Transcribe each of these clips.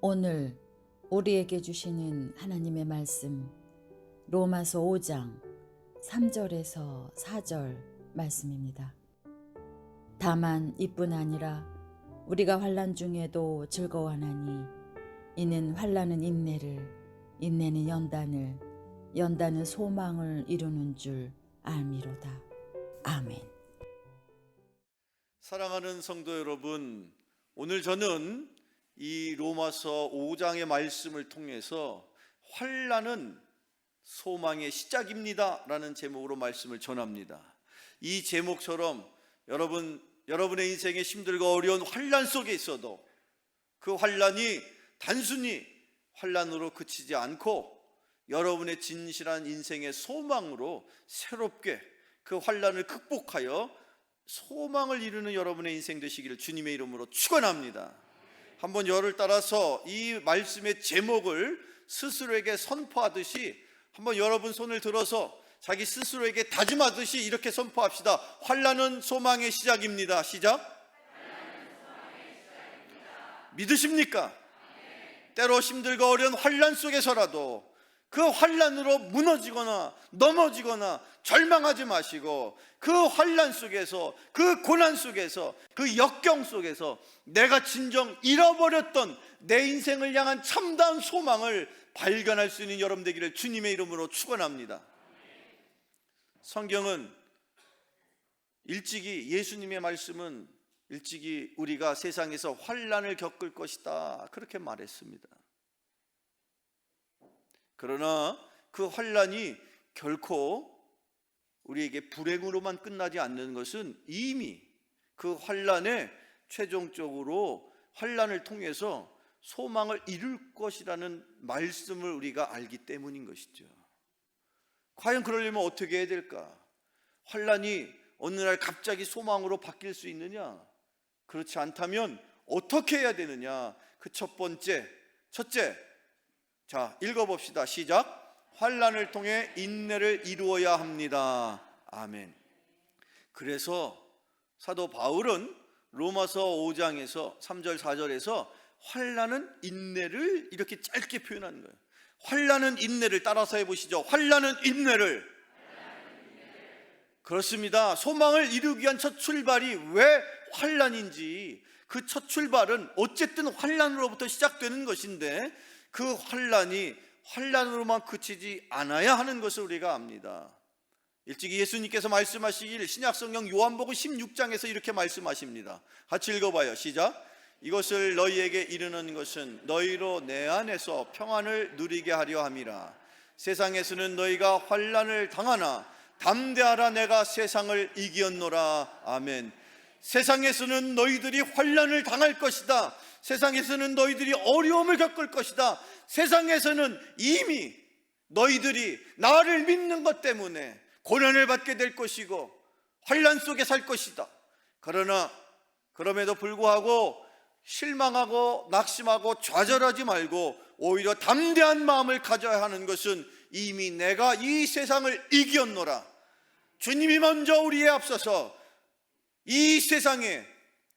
오늘 우리에게 주시는 하나님의 말씀 로마서 5장 3절에서 4절 말씀입니다. 다만 이뿐 아니라 우리가 환난 중에도 즐거워하나니 이는 환난은 인내를, 인내는 연단을, 연단은 소망을 이루는 줄 알미로다. 아멘. 사랑하는 성도 여러분, 오늘 저는 이 로마서 5장의 말씀을 통해서 환난은 소망의 시작입니다 라는 제목으로 말씀을 전합니다. 이 제목처럼 여러분의 인생에 힘들고 어려운 환난 속에 있어도 그 환난이 단순히 환난으로 그치지 않고 여러분의 진실한 인생의 소망으로 새롭게 그 환난을 극복하여 소망을 이루는 여러분의 인생 되시기를 주님의 이름으로 축원합니다. 한번 열을 따라서 이 말씀의 제목을 스스로에게 선포하듯이 한번 여러분 손을 들어서 자기 스스로에게 다짐하듯이 이렇게 선포합시다. 환난은 소망의 시작입니다. 시작. 믿으십니까? 때로 힘들고 어려운 환난 속에서라도 그 환난으로 무너지거나 넘어지거나 절망하지 마시고 그 환난 속에서, 그 고난 속에서, 그 역경 속에서 내가 진정 잃어버렸던 내 인생을 향한 참다운 소망을 발견할 수 있는 여러분 되기를 주님의 이름으로 축원합니다. 성경은 일찍이, 예수님의 말씀은 일찍이 우리가 세상에서 환난을 겪을 것이다 그렇게 말했습니다. 그러나 그 환난이 결코 우리에게 불행으로만 끝나지 않는 것은 이미 그 환난에 최종적으로 환난을 통해서 소망을 이룰 것이라는 말씀을 우리가 알기 때문인 것이죠. 과연 그러려면 어떻게 해야 될까? 환난이 어느 날 갑자기 소망으로 바뀔 수 있느냐? 그렇지 않다면 어떻게 해야 되느냐? 그 첫째, 자, 읽어봅시다. 시작. 환난을 통해 인내를 이루어야 합니다. 아멘. 그래서 사도 바울은 로마서 5장에서 3절 4절에서 환난은 인내를 이렇게 짧게 표현하는 거예요. 환난은 인내를 따라서 해보시죠. 환난은 인내를. 그렇습니다. 소망을 이루기 위한 첫 출발이 왜 환난인지, 그 첫 출발은 어쨌든 환난으로부터 시작되는 것인데 그 환난이 환난으로만 그치지 않아야 하는 것을 우리가 압니다. 일찍이 예수님께서 말씀하시길 신약성경 요한복음 16장에서 이렇게 말씀하십니다. 같이 읽어봐요. 시작. 이것을 너희에게 이르는 것은 너희로 내 안에서 평안을 누리게 하려 함이라. 세상에서는 너희가 환난을 당하나 담대하라, 내가 세상을 이기었노라. 아멘. 세상에서는 너희들이 환난을 당할 것이다. 세상에서는 너희들이 어려움을 겪을 것이다. 세상에서는 이미 너희들이 나를 믿는 것 때문에 고난을 받게 될 것이고 환난 속에 살 것이다. 그러나 그럼에도 불구하고 실망하고 낙심하고 좌절하지 말고 오히려 담대한 마음을 가져야 하는 것은 이미 내가 이 세상을 이기었노라. 주님이 먼저 우리에 앞서서 이 세상에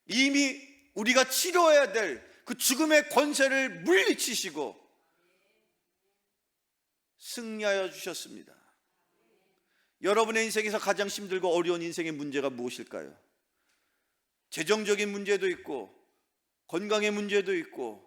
이미 우리가 치료해야 될 그 죽음의 권세를 물리치시고 승리하여 주셨습니다. 여러분의 인생에서 가장 힘들고 어려운 인생의 문제가 무엇일까요? 재정적인 문제도 있고 건강의 문제도 있고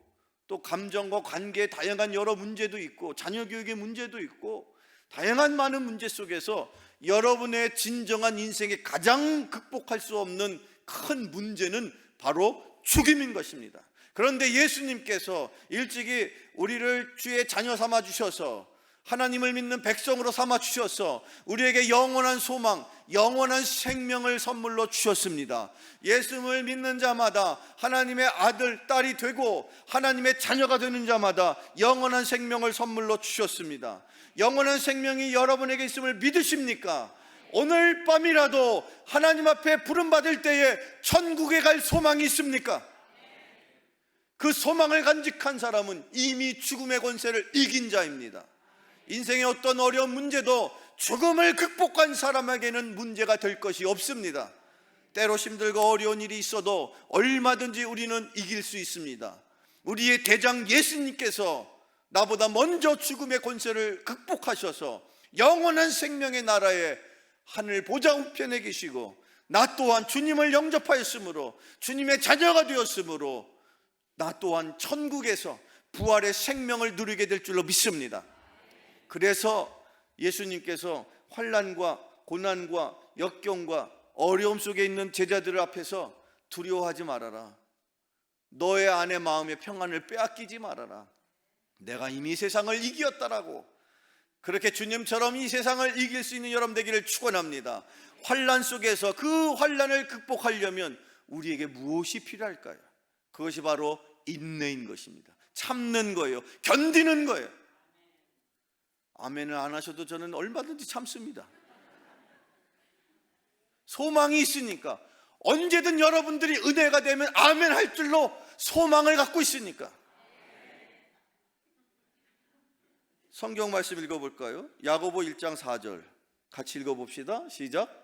또 감정과 관계의 다양한 여러 문제도 있고 자녀 교육의 문제도 있고 다양한 많은 문제 속에서 여러분의 진정한 인생에 가장 극복할 수 없는 큰 문제는 바로 죽음인 것입니다. 그런데 예수님께서 일찍이 우리를 주의 자녀 삼아 주셔서 하나님을 믿는 백성으로 삼아 주셔서 우리에게 영원한 소망, 영원한 생명을 선물로 주셨습니다. 예수님을 믿는 자마다 하나님의 아들, 딸이 되고 하나님의 자녀가 되는 자마다 영원한 생명을 선물로 주셨습니다. 영원한 생명이 여러분에게 있음을 믿으십니까? 오늘 밤이라도 하나님 앞에 부름받을 때에 천국에 갈 소망이 있습니까? 그 소망을 간직한 사람은 이미 죽음의 권세를 이긴 자입니다. 인생의 어떤 어려운 문제도 죽음을 극복한 사람에게는 문제가 될 것이 없습니다. 때로 힘들고 어려운 일이 있어도 얼마든지 우리는 이길 수 있습니다. 우리의 대장 예수님께서 나보다 먼저 죽음의 권세를 극복하셔서 영원한 생명의 나라에 하늘 보좌 우편에 계시고, 나 또한 주님을 영접하였으므로 주님의 자녀가 되었으므로 나 또한 천국에서 부활의 생명을 누리게 될 줄로 믿습니다. 그래서 예수님께서 환난과 고난과 역경과 어려움 속에 있는 제자들 앞에서 두려워하지 말아라, 너의 안에 마음의 평안을 빼앗기지 말아라, 내가 이미 세상을 이겼다라고, 그렇게 주님처럼 이 세상을 이길 수 있는 여러분 되기를 축원합니다. 환난 속에서 그 환난을 극복하려면 우리에게 무엇이 필요할까요? 그것이 바로 인내인 것입니다. 참는 거예요. 견디는 거예요. 아멘을 안 하셔도 저는 얼마든지 참습니다. 소망이 있으니까, 언제든 여러분들이 은혜가 되면 아멘 할 줄로 소망을 갖고 있으니까. 성경 말씀 읽어볼까요? 야고보 1장 4절 같이 읽어봅시다. 시작.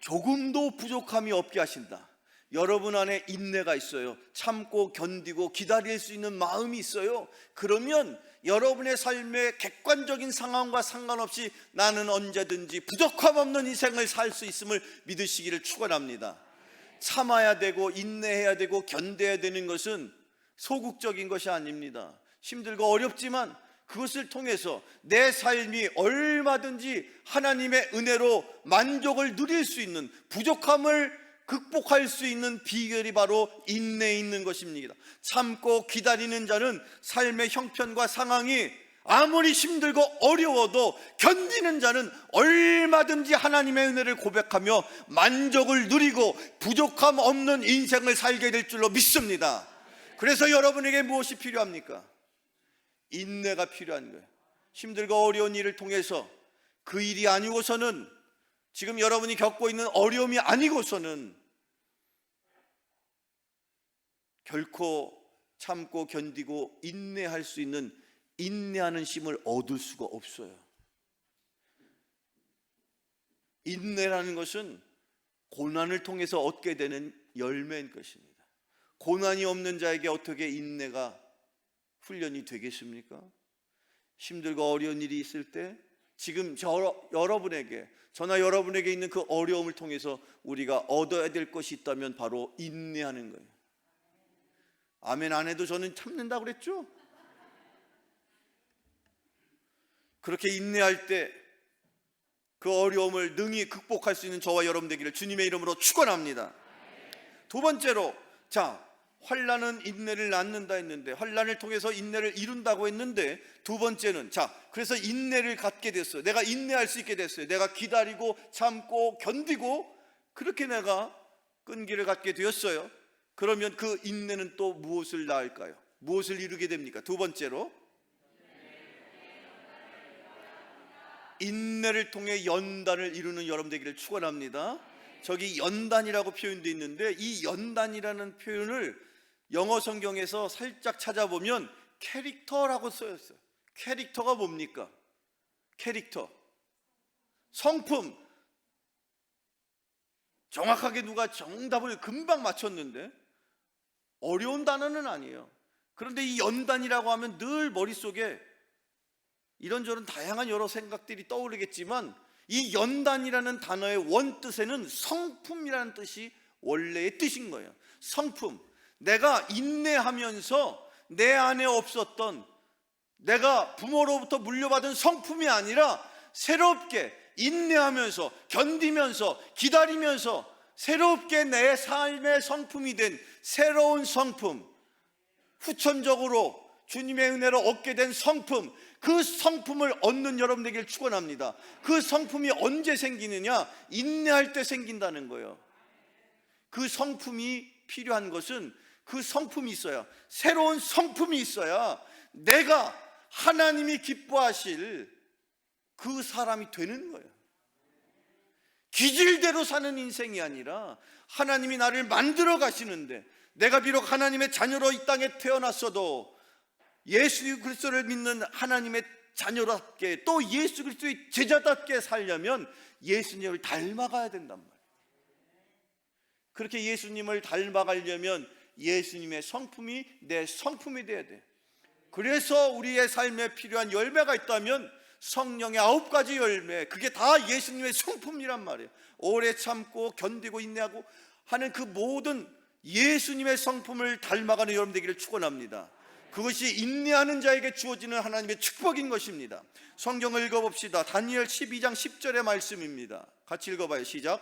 조금도 부족함이 없게 하신다. 여러분 안에 인내가 있어요. 참고 견디고 기다릴 수 있는 마음이 있어요. 그러면 여러분의 삶의 객관적인 상황과 상관없이 나는 언제든지 부족함 없는 인생을 살 수 있음을 믿으시기를 축원합니다. 참아야 되고 인내해야 되고 견뎌야 되는 것은 소극적인 것이 아닙니다. 힘들고 어렵지만 그것을 통해서 내 삶이 얼마든지 하나님의 은혜로 만족을 누릴 수 있는, 부족함을 극복할 수 있는 비결이 바로 인내에 있는 것입니다. 참고 기다리는 자는 삶의 형편과 상황이 아무리 힘들고 어려워도 견디는 자는 얼마든지 하나님의 은혜를 고백하며 만족을 누리고 부족함 없는 인생을 살게 될 줄로 믿습니다. 그래서 여러분에게 무엇이 필요합니까? 인내가 필요한 거예요. 힘들고 어려운 일을 통해서, 그 일이 아니고서는, 지금 여러분이 겪고 있는 어려움이 아니고서는 결코 참고 견디고 인내할 수 있는 인내하는 힘을 얻을 수가 없어요. 인내라는 것은 고난을 통해서 얻게 되는 열매인 것입니다. 고난이 없는 자에게 어떻게 인내가 훈련이 되겠습니까? 힘들고 어려운 일이 있을 때 지금 여러분에게, 저나 여러분에게 있는 그 어려움을 통해서 우리가 얻어야 될 것이 있다면 바로 인내하는 거예요. 아멘 안 해도 저는 참는다고 그랬죠? 그렇게 인내할 때 그 어려움을 능히 극복할 수 있는 저와 여러분 되기를 주님의 이름으로 축원합니다. 두 번째로, 자, 환난은 인내를 낳는다 했는데, 환난을 통해서 인내를 이룬다고 했는데, 두 번째는, 자, 그래서 인내를 갖게 됐어요. 내가 인내할 수 있게 됐어요. 내가 기다리고 참고 견디고 그렇게 내가 끈기를 갖게 되었어요. 그러면 그 인내는 또 무엇을 낳을까요? 무엇을 이루게 됩니까? 두 번째로, 인내를 통해 연단을 이루는 여러분 되기를 축원합니다. 저기 연단이라고 표현되어 있는데, 이 연단이라는 표현을 영어 성경에서 살짝 찾아보면 캐릭터라고 써있어요. 캐릭터가 뭡니까? 캐릭터, 성품. 정확하게 누가 정답을 금방 맞췄는데 어려운 단어는 아니에요. 그런데 이 연단이라고 하면 늘 머릿속에 이런저런 다양한 여러 생각들이 떠오르겠지만, 이 연단이라는 단어의 원뜻에는 성품이라는 뜻이 원래의 뜻인 거예요. 성품. 내가 인내하면서 내 안에 없었던, 내가 부모로부터 물려받은 성품이 아니라 새롭게 인내하면서 견디면서 기다리면서 새롭게 내 삶의 성품이 된 새로운 성품, 후천적으로 주님의 은혜로 얻게 된 성품, 그 성품을 얻는 여러분 되기를 축원합니다. 그 성품이 언제 생기느냐? 인내할 때 생긴다는 거예요. 그 성품이 필요한 것은 그 성품이 있어야, 새로운 성품이 있어야 내가 하나님이 기뻐하실 그 사람이 되는 거예요. 기질대로 사는 인생이 아니라 하나님이 나를 만들어 가시는데, 내가 비록 하나님의 자녀로 이 땅에 태어났어도 예수 그리스도를 믿는 하나님의 자녀답게 또 예수 그리스도의 제자답게 살려면 예수님을 닮아가야 된단 말이에요. 그렇게 예수님을 닮아가려면 예수님의 성품이 내 성품이 돼야 돼. 그래서 우리의 삶에 필요한 열매가 있다면 성령의 9가지 열매, 그게 다 예수님의 성품이란 말이에요. 오래 참고 견디고 인내하고 하는 그 모든 예수님의 성품을 닮아가는 여러분 되기를 축원합니다. 그것이 인내하는 자에게 주어지는 하나님의 축복인 것입니다. 성경을 읽어봅시다. 다니엘 12장 10절의 말씀입니다. 같이 읽어봐요. 시작.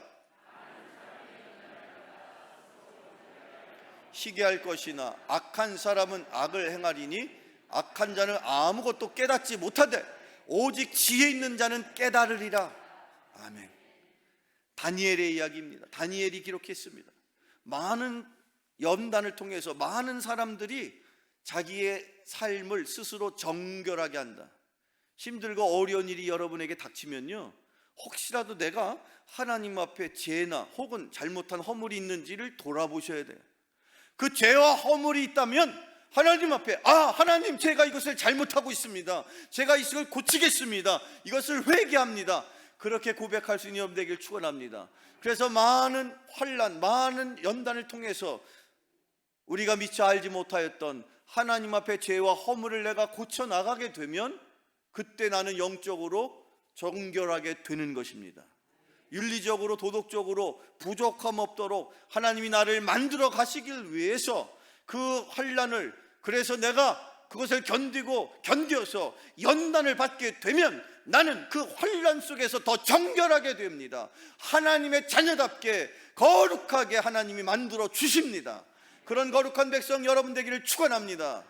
시기할 것이나 악한 사람은 악을 행하리니 악한 자는 아무것도 깨닫지 못하되 오직 지혜 있는 자는 깨달으리라. 아멘. 다니엘의 이야기입니다. 다니엘이 기록했습니다. 많은 연단을 통해서 많은 사람들이 자기의 삶을 스스로 정결하게 한다. 힘들고 어려운 일이 여러분에게 닥치면요, 혹시라도 내가 하나님 앞에 죄나 혹은 잘못한 허물이 있는지를 돌아보셔야 돼요. 그 죄와 허물이 있다면 하나님 앞에, 하나님, 제가 이것을 잘못하고 있습니다. 제가 이것을 고치겠습니다. 이것을 회개합니다. 그렇게 고백할 수 있는 여러분 되길 축원합니다. 그래서 많은 환난, 많은 연단을 통해서 우리가 미처 알지 못하였던 하나님 앞에 죄와 허물을 내가 고쳐 나가게 되면 그때 나는 영적으로 정결하게 되는 것입니다. 윤리적으로 도덕적으로 부족함 없도록 하나님이 나를 만들어 가시길 위해서 그 환난을, 그래서 내가 그것을 견뎌서 연단을 받게 되면 나는 그 환난 속에서 더 정결하게 됩니다. 하나님의 자녀답게 거룩하게 하나님이 만들어 주십니다. 그런 거룩한 백성 여러분 되기를 축원합니다.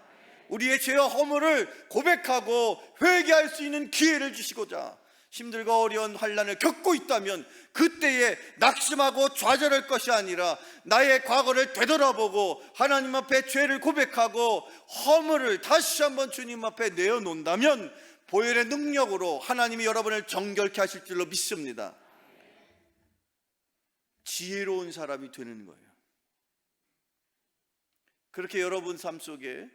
우리의 죄와 허물을 고백하고 회개할 수 있는 기회를 주시고자 힘들고 어려운 환난을 겪고 있다면 그때에 낙심하고 좌절할 것이 아니라 나의 과거를 되돌아보고 하나님 앞에 죄를 고백하고 허물을 다시 한번 주님 앞에 내어놓는다면 보혈의 능력으로 하나님이 여러분을 정결케 하실 줄로 믿습니다. 지혜로운 사람이 되는 거예요. 그렇게 여러분 삶 속에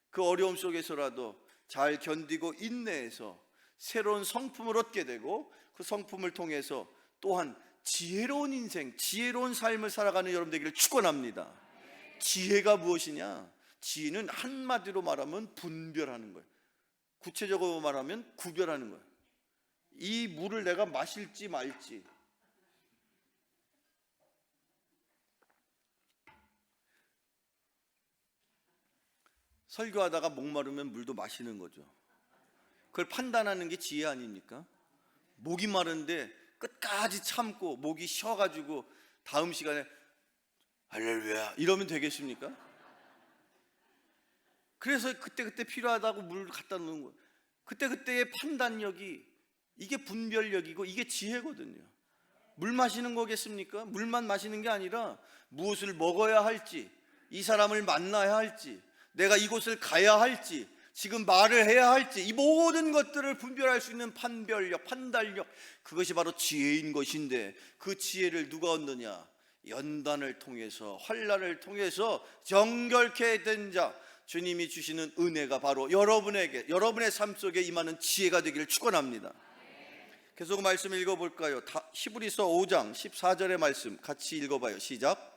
그 어려움 속에서라도 잘 견디고 인내해서 새로운 성품을 얻게 되고 그 성품을 통해서 또한 지혜로운 인생, 지혜로운 삶을 살아가는 여러분 되기를 축원합니다. 지혜가 무엇이냐? 지혜는 한마디로 말하면 분별하는 거예요. 구체적으로 말하면 구별하는 거예요. 이 물을 내가 마실지 말지, 설교하다가 목마르면 물도 마시는 거죠. 그걸 판단하는 게 지혜 아닙니까? 목이 마른데 끝까지 참고 목이 쉬어가지고 다음 시간에 할렐루야 이러면 되겠습니까? 그래서 그때그때 필요하다고 물을 갖다 놓는 거예요. 그때그때의 판단력이, 이게 분별력이고 이게 지혜거든요. 물 마시는 거겠습니까? 물만 마시는 게 아니라 무엇을 먹어야 할지, 이 사람을 만나야 할지, 내가 이곳을 가야 할지, 지금 말을 해야 할지, 이 모든 것들을 분별할 수 있는 판별력, 판단력, 그것이 바로 지혜인 것인데 그 지혜를 누가 얻느냐? 연단을 통해서, 환난을 통해서 정결케 된 자, 주님이 주시는 은혜가 바로 여러분에게, 여러분의 삶 속에 임하는 지혜가 되기를 축원합니다. 계속 말씀 읽어볼까요? 히브리서 5장 14절의 말씀 같이 읽어봐요. 시작.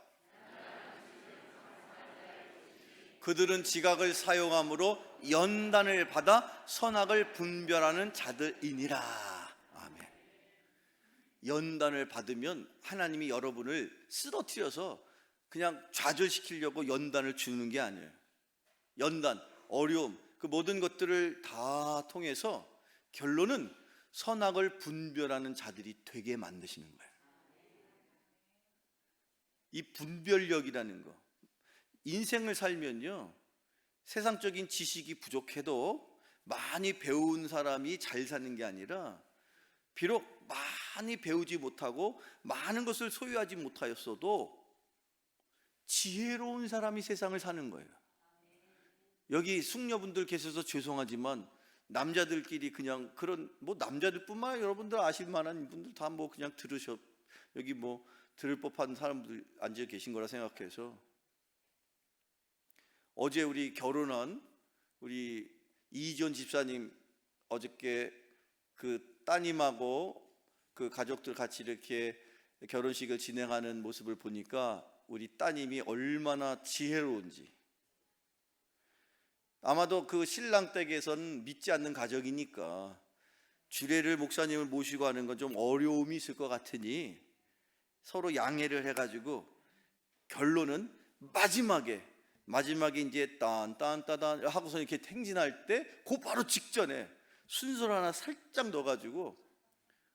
그들은 지각을 사용함으로 연단을 받아 선악을 분별하는 자들이니라. 아멘. 연단을 받으면 하나님이 여러분을 쓰러뜨려서 그냥 좌절시키려고 연단을 주는 게 아니에요. 연단, 어려움, 그 모든 것들을 다 통해서 결론은 선악을 분별하는 자들이 되게 만드시는 거예요. 이 분별력이라는 거, 인생을 살면요, 세상적인 지식이 부족해도 많이 배운 사람이 잘 사는 게 아니라 비록 많이 배우지 못하고 많은 것을 소유하지 못하였어도 지혜로운 사람이 세상을 사는 거예요. 여기 숙녀분들 계셔서 죄송하지만 남자들끼리 그냥 그런, 뭐 남자들뿐만 아니라 여러분들 아실 만한 분들 다 뭐 그냥 들으셔, 여기 뭐 들을 법한 사람들 앉아 계신 거라 생각해서, 어제 우리 결혼한 우리 이지원 집사님 어저께 그 따님하고 그 가족들 같이 이렇게 결혼식을 진행하는 모습을 보니까 우리 따님이 얼마나 지혜로운지. 아마도 그 신랑 댁에서는 믿지 않는 가정이니까 주례를 목사님을 모시고 하는 건 좀 어려움이 있을 것 같으니 서로 양해를 해가지고 결론은 마지막에 이제 딴딴따단 하고서 이렇게 행진할 때 그 바로 직전에 순서를 하나 살짝 넣어가지고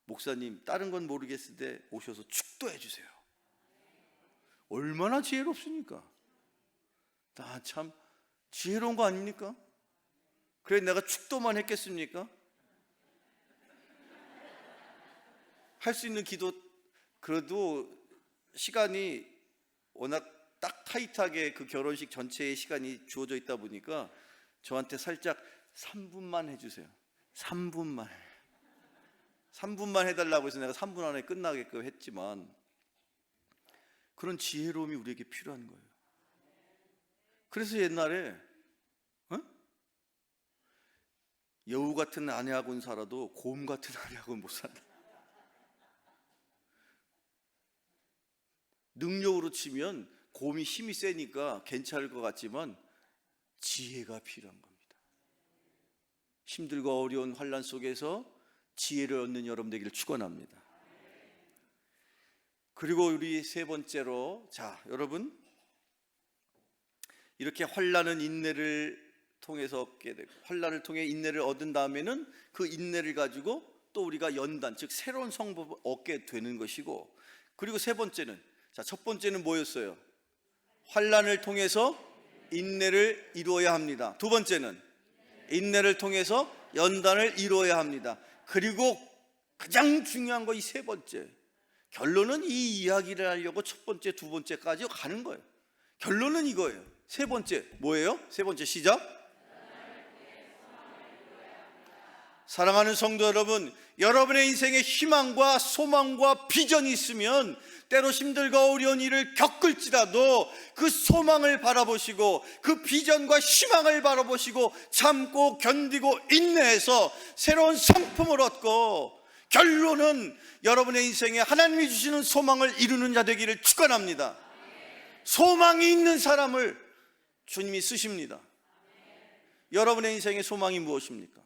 목사님 다른 건 모르겠는데 오셔서 축도해 주세요. 얼마나 지혜롭습니까? 참 지혜로운 거 아닙니까? 그래 내가 축도만 했겠습니까? 할 수 있는 기도, 그래도 시간이 워낙 딱 타이트하게 그 결혼식 전체의 시간이 주어져 있다 보니까 저한테 살짝 3분만 해주세요. 3분만 해달라고 해서 내가 3분 안에 끝나게끔 했지만 그런 지혜로움이 우리에게 필요한 거예요. 그래서 옛날에 여우 같은 아내하고는 살아도 곰 같은 아내하고는 못 산다. 능력으로 치면 곰이 힘이 세니까 괜찮을 것 같지만 지혜가 필요한 겁니다. 힘들고 어려운 환난 속에서 지혜를 얻는 여러분 되기를 축원합니다. 그리고 우리 세 번째로, 자 여러분, 이렇게 환난은 인내를 통해서 얻게 되고 환난을 통해 인내를 얻은 다음에는 그 인내를 가지고 또 우리가 연단, 즉 새로운 성품을 얻게 되는 것이고, 그리고 세 번째는, 자 첫 번째는 뭐였어요? 환난을 통해서 인내를 이루어야 합니다. 두 번째는 인내를 통해서 연단을 이루어야 합니다. 그리고 가장 중요한 거 이 세 번째, 결론은 이 이야기를 하려고 첫 번째, 두 번째까지 가는 거예요. 결론은 이거예요. 세 번째 뭐예요? 세 번째 시작. 사랑하는 성도 여러분, 여러분의 인생에 희망과 소망과 비전이 있으면 때로 힘들고 어려운 일을 겪을지라도 그 소망을 바라보시고 그 비전과 희망을 바라보시고 참고 견디고 인내해서 새로운 성품을 얻고 결론은 여러분의 인생에 하나님이 주시는 소망을 이루는 자 되기를 축원합니다. 소망이 있는 사람을 주님이 쓰십니다. 여러분의 인생의 소망이 무엇입니까?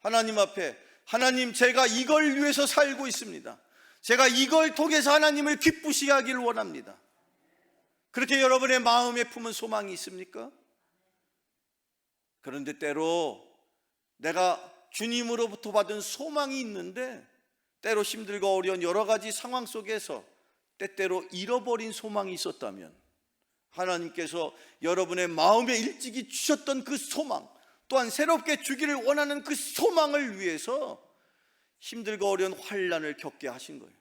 하나님 앞에, 하나님 제가 이걸 위해서 살고 있습니다. 제가 이걸 통해서 하나님을 기쁘시게 하기를 원합니다. 그렇게 여러분의 마음에 품은 소망이 있습니까? 그런데 때로 내가 주님으로부터 받은 소망이 있는데 때로 힘들고 어려운 여러 가지 상황 속에서 때때로 잃어버린 소망이 있었다면 하나님께서 여러분의 마음에 일찍이 주셨던 그 소망, 또한 새롭게 주기를 원하는 그 소망을 위해서 힘들고 어려운 환난을 겪게 하신 거예요.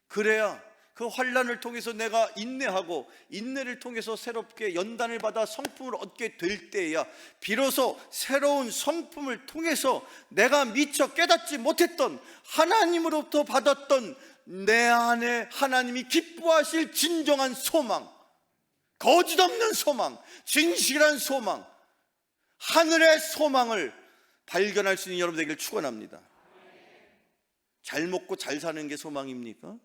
그래야 그 환난을 통해서 내가 인내하고 인내를 통해서 새롭게 연단을 받아 성품을 얻게 될 때야 비로소 새로운 성품을 통해서 내가 미처 깨닫지 못했던 하나님으로부터 받았던 내 안에 하나님이 기뻐하실 진정한 소망, 거짓 없는 소망, 진실한 소망, 하늘의 소망을 발견할 수 있는 여러분 되기를 축원합니다. 잘 먹고 잘 사는 게 소망입니까?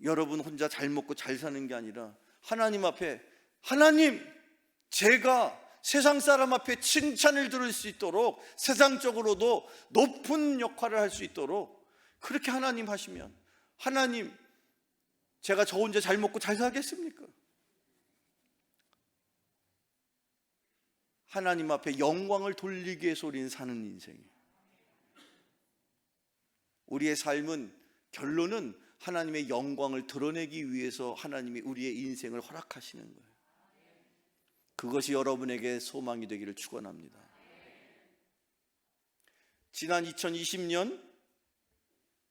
여러분 혼자 잘 먹고 잘 사는 게 아니라 하나님 앞에, 하나님 제가 세상 사람 앞에 칭찬을 들을 수 있도록 세상적으로도 높은 역할을 할 수 있도록 그렇게 하나님 하시면, 하나님 제가 저 혼자 잘 먹고 잘 살겠습니까? 하나님 앞에 영광을 돌리기 위해서 우리는 사는 인생이에요. 우리의 삶은 결론은 하나님의 영광을 드러내기 위해서 하나님이 우리의 인생을 허락하시는 거예요. 그것이 여러분에게 소망이 되기를 축원합니다. 지난 2020년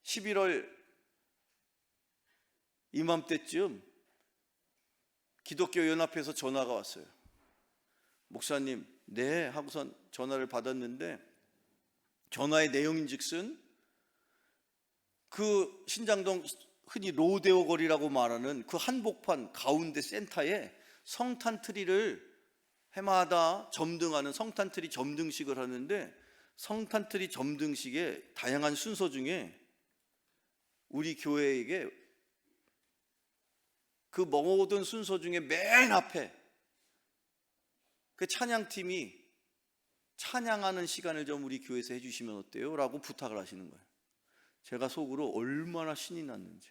11월 이맘때쯤 기독교 연합회에서 전화가 왔어요. 목사님, 네 하고선 전화를 받았는데 전화의 내용인즉슨 그 신장동 흔히 로데오 거리라고 말하는 그 한복판 가운데 센터에 성탄 트리를 해마다 점등하는 성탄트리 점등식을 하는데, 성탄트리 점등식의 다양한 순서 중에 우리 교회에게 그 모든 순서 중에 맨 앞에 그 찬양팀이 찬양하는 시간을 좀 우리 교회에서 해주시면 어때요? 라고 부탁을 하시는 거예요. 제가 속으로 얼마나 신이 났는지.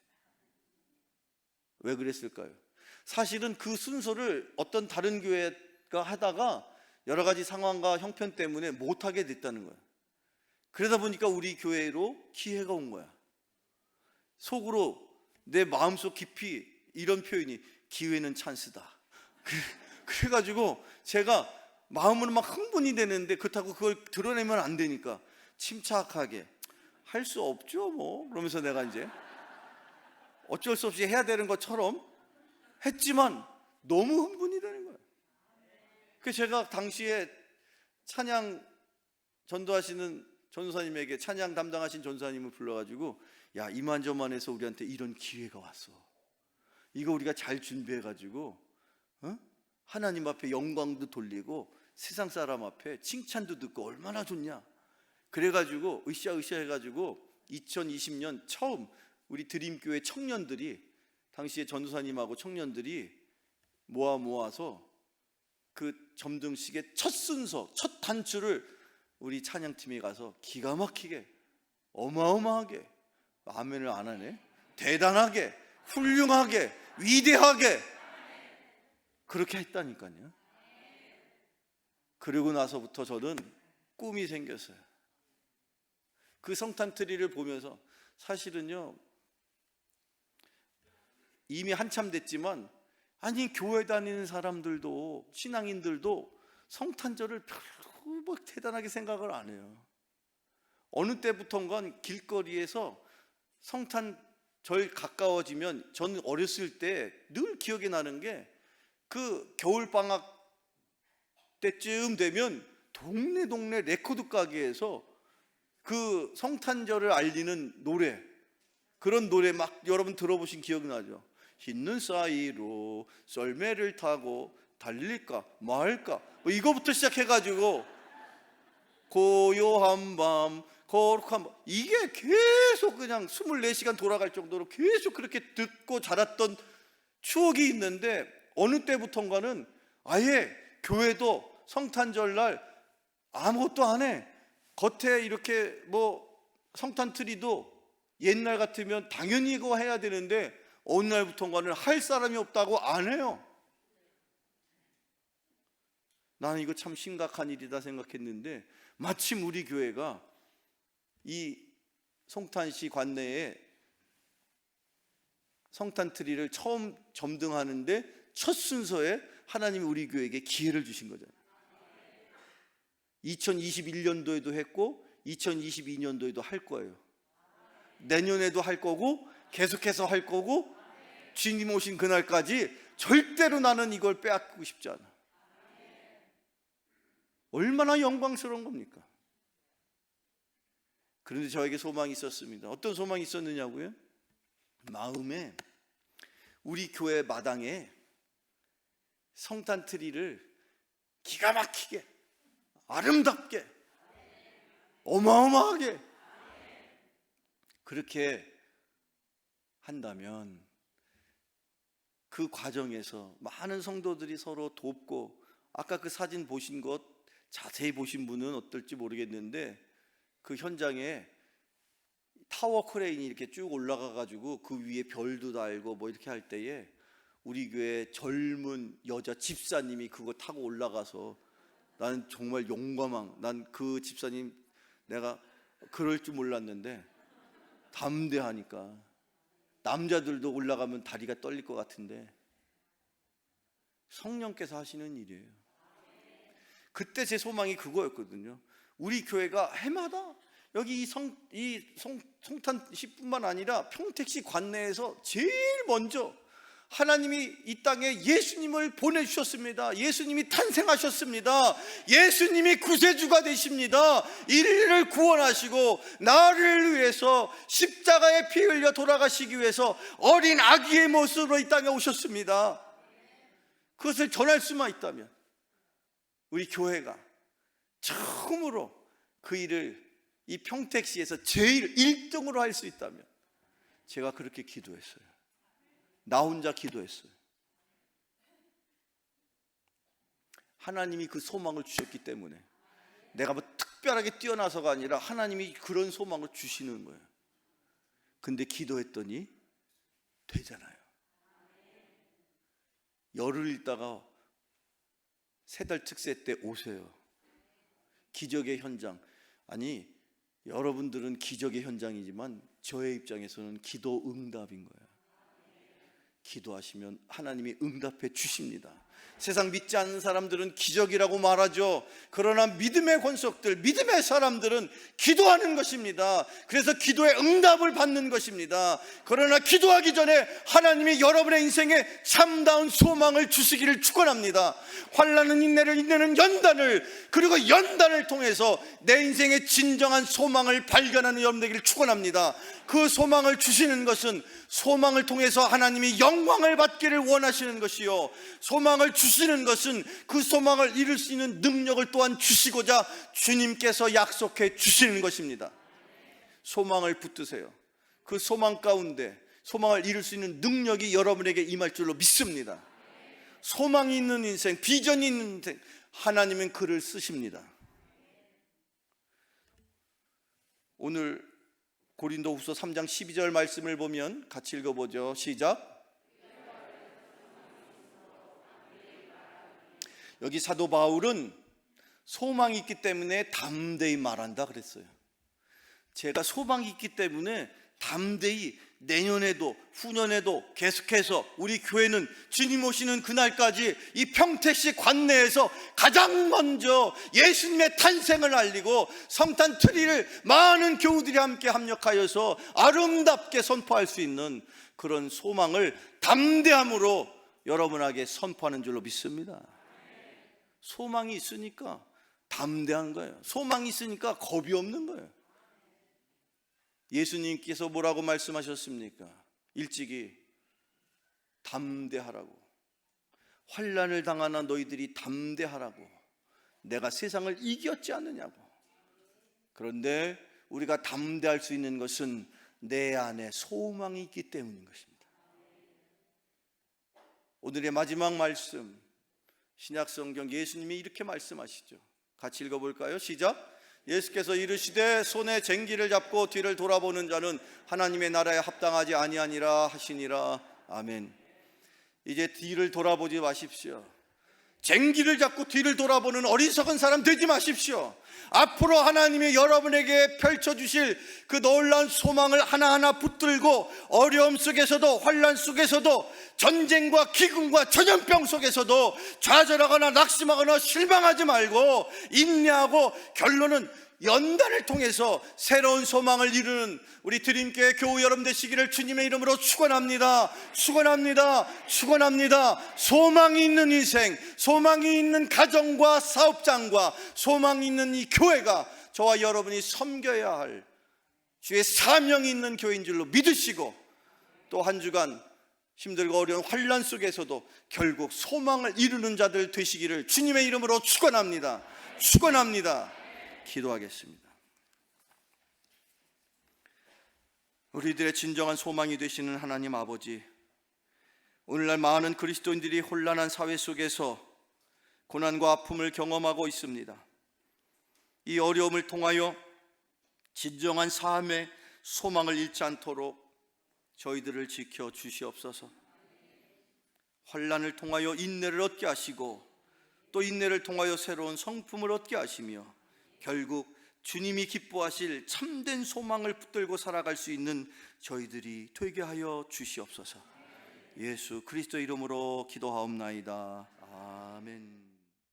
왜 그랬을까요? 사실은 그 순서를 어떤 다른 교회가 하다가 여러 가지 상황과 형편 때문에 못하게 됐다는 거예요. 그러다 보니까 우리 교회로 기회가 온 거야. 속으로 내 마음속 깊이 이런 표현이, 기회는 찬스다. 그래가지고 제가 마음으로 막 흥분이 되는데, 그렇다고 그걸 드러내면 안 되니까 침착하게, 할 수 없죠 뭐, 그러면서 내가 이제 어쩔 수 없이 해야 되는 것처럼 했지만 너무 흥분이 되는 거예요. 그래서 제가 당시에 찬양 전도하시는 전도사님에게, 찬양 담당하신 전도사님을 불러가지고, 야, 이만저만해서 우리한테 이런 기회가 왔어. 이거 우리가 잘 준비해가지고 하나님 앞에 영광도 돌리고 세상 사람 앞에 칭찬도 듣고 얼마나 좋냐. 그래가지고 으쌰으쌰 해가지고 2020년 처음 우리 드림교회 청년들이, 당시에 전도사님하고 청년들이 모아서 그 점등식의 첫 순서, 첫 단추를 우리 찬양팀에 가서 기가 막히게, 어마어마하게, 아멘을 안 하네, 대단하게, 훌륭하게, 위대하게 그렇게 했다니까요. 그리고 나서부터 저는 꿈이 생겼어요. 그 성탄트리를 보면서, 사실은요 이미 한참 됐지만, 아니 교회 다니는 사람들도, 신앙인들도 성탄절을 별로 뭐 대단하게 생각을 안 해요. 어느 때부턴가 길거리에서 성탄절 가까워지면, 저는 어렸을 때 늘 기억이 나는 게, 그 겨울방학 때쯤 되면 동네 레코드 가게에서 그 성탄절을 알리는 노래, 그런 노래 막 여러분 들어보신 기억이 나죠? 흰눈 사이로 썰매를 타고 달릴까 말까, 뭐 이거부터 시작해가지고 고요한 밤, 거룩한 밤, 이게 계속 그냥 24시간 돌아갈 정도로 계속 그렇게 듣고 자랐던 추억이 있는데, 어느 때부턴가는 아예 교회도 성탄절날 아무것도 안 해. 겉에 이렇게 뭐 성탄트리도 옛날 같으면 당연히 이거 해야 되는데, 어느 날부턴가는 할 사람이 없다고 안 해요. 나는 이거 참 심각한 일이다 생각했는데, 마침 우리 교회가 이 송탄시 관내에 성탄트리를 처음 점등하는데 첫 순서에 하나님이 우리 교회에게 기회를 주신 거잖아요. 2021년도에도 했고 2022년도에도 할 거예요. 내년에도 할 거고 계속해서 할 거고, 주님 오신 그날까지 절대로 나는 이걸 빼앗기고 싶지 않아. 얼마나 영광스러운 겁니까? 그런데 저에게 소망이 있었습니다. 어떤 소망이 있었느냐고요? 마음에, 우리 교회 마당에 성탄트리를 기가 막히게, 아름답게, 어마어마하게 그렇게 한다면, 그 과정에서 많은 성도들이 서로 돕고, 아까 그 사진 보신 것 자세히 보신 분은 어떨지 모르겠는데, 그 현장에 타워 크레인이 이렇게 쭉 올라가 가지고 그 위에 별도 달고 뭐 이렇게 할 때에, 우리 교회 젊은 여자 집사님이 그거 타고 올라가서, 나는 정말 용감한, 난 그 집사님 내가 그럴 줄 몰랐는데 담대하니까, 남자들도 올라가면 다리가 떨릴 것 같은데 성령께서 하시는 일이에요. 그때 제 소망이 그거였거든요. 우리 교회가 해마다 여기 이 송탄시뿐만 아니라 평택시 관내에서 제일 먼저 하나님이 이 땅에 예수님을 보내주셨습니다. 예수님이 탄생하셨습니다. 예수님이 구세주가 되십니다. 이를 구원하시고 나를 위해서 십자가에 피 흘려 돌아가시기 위해서 어린 아기의 모습으로 이 땅에 오셨습니다. 그것을 전할 수만 있다면, 우리 교회가 처음으로 그 일을 이 평택시에서 제일 1등으로 할 수 있다면 제가 그렇게 기도했어요. 나 혼자 기도했어요. 하나님이 그 소망을 주셨기 때문에 내가 뭐 특별하게 뛰어나서가 아니라 하나님이 그런 소망을 주시는 거예요. 근데 기도했더니 되잖아요. 열흘 있다가 세 달 특세 때 오세요. 기적의 현장. 아니, 여러분들은 기적의 현장이지만 저의 입장에서는 기도 응답인 거예요. 기도하시면 하나님이 응답해 주십니다. 세상 믿지 않는 사람들은 기적이라고 말하죠. 그러나 믿음의 권속들, 믿음의 사람들은 기도하는 것입니다. 그래서 기도의 응답을 받는 것입니다. 그러나 기도하기 전에 하나님이 여러분의 인생에 참다운 소망을 주시기를 축원합니다. 환난은 인내를, 인내는 연단을, 그리고 연단을 통해서 내 인생의 진정한 소망을 발견하는 여러분 되기를 축원합니다. 그 소망을 주시는 것은 소망을 통해서 하나님이 영광을 받기를 원하시는 것이요, 소망을 주시는 것은 그 소망을 이룰 수 있는 능력을 또한 주시고자 주님께서 약속해 주시는 것입니다. 소망을 붙드세요. 그 소망 가운데 소망을 이룰 수 있는 능력이 여러분에게 임할 줄로 믿습니다. 소망이 있는 인생, 비전이 있는 인생, 하나님은 그를 쓰십니다. 오늘 고린도후서 3장 12절 말씀을 보면 같이 읽어보죠. 시작. 여기 사도 바울은 소망이 있기 때문에 담대히 말한다 그랬어요. 제가 소망이 있기 때문에 담대히 내년에도 후년에도 계속해서 우리 교회는 주님 오시는 그날까지 이 평택시 관내에서 가장 먼저 예수님의 탄생을 알리고 성탄 트리를 많은 교우들이 함께 합력하여서 아름답게 선포할 수 있는 그런 소망을 담대함으로 여러분에게 선포하는 줄로 믿습니다. 소망이 있으니까 담대한 거예요. 소망이 있으니까 겁이 없는 거예요. 예수님께서 뭐라고 말씀하셨습니까? 일찍이 담대하라고, 환난을 당하나 너희들이 담대하라고, 내가 세상을 이겼지 않느냐고. 그런데 우리가 담대할 수 있는 것은 내 안에 소망이 있기 때문인 것입니다. 오늘의 마지막 말씀, 신약성경 예수님이 이렇게 말씀하시죠. 같이 읽어볼까요? 시작. 예수께서 이르시되 손에 쟁기를 잡고 뒤를 돌아보는 자는 하나님의 나라에 합당하지 아니하니라 하시니라. 아멘. 이제 뒤를 돌아보지 마십시오. 쟁기를 잡고 뒤를 돌아보는 어리석은 사람 되지 마십시오. 앞으로 하나님이 여러분에게 펼쳐주실 그 놀라운 소망을 하나하나 붙들고 어려움 속에서도, 환난 속에서도, 전쟁과 기근과 전염병 속에서도 좌절하거나 낙심하거나 실망하지 말고 인내하고 결론은 연단을 통해서 새로운 소망을 이루는 우리 드림교회 교우 여러분 되시기를 주님의 이름으로 축원합니다. 축원합니다. 축원합니다. 소망이 있는 인생, 소망이 있는 가정과 사업장과 소망이 있는 이 교회가 저와 여러분이 섬겨야 할 주의 사명이 있는 교회인 줄로 믿으시고, 또 한 주간 힘들고 어려운 환난 속에서도 결국 소망을 이루는 자들 되시기를 주님의 이름으로 축원합니다. 축원합니다. 기도하겠습니다. 우리들의 진정한 소망이 되시는 하나님 아버지, 오늘날 많은 그리스도인들이 혼란한 사회 속에서 고난과 아픔을 경험하고 있습니다. 이 어려움을 통하여 진정한 삶의 소망을 잃지 않도록 저희들을 지켜 주시옵소서. 환난을 통하여 인내를 얻게 하시고 또 인내를 통하여 새로운 성품을 얻게 하시며 결국 주님이 기뻐하실 참된 소망을 붙들고 살아갈 수 있는 저희들이 되게 하여 주시옵소서. 예수 그리스도 이름으로 기도하옵나이다. 아멘.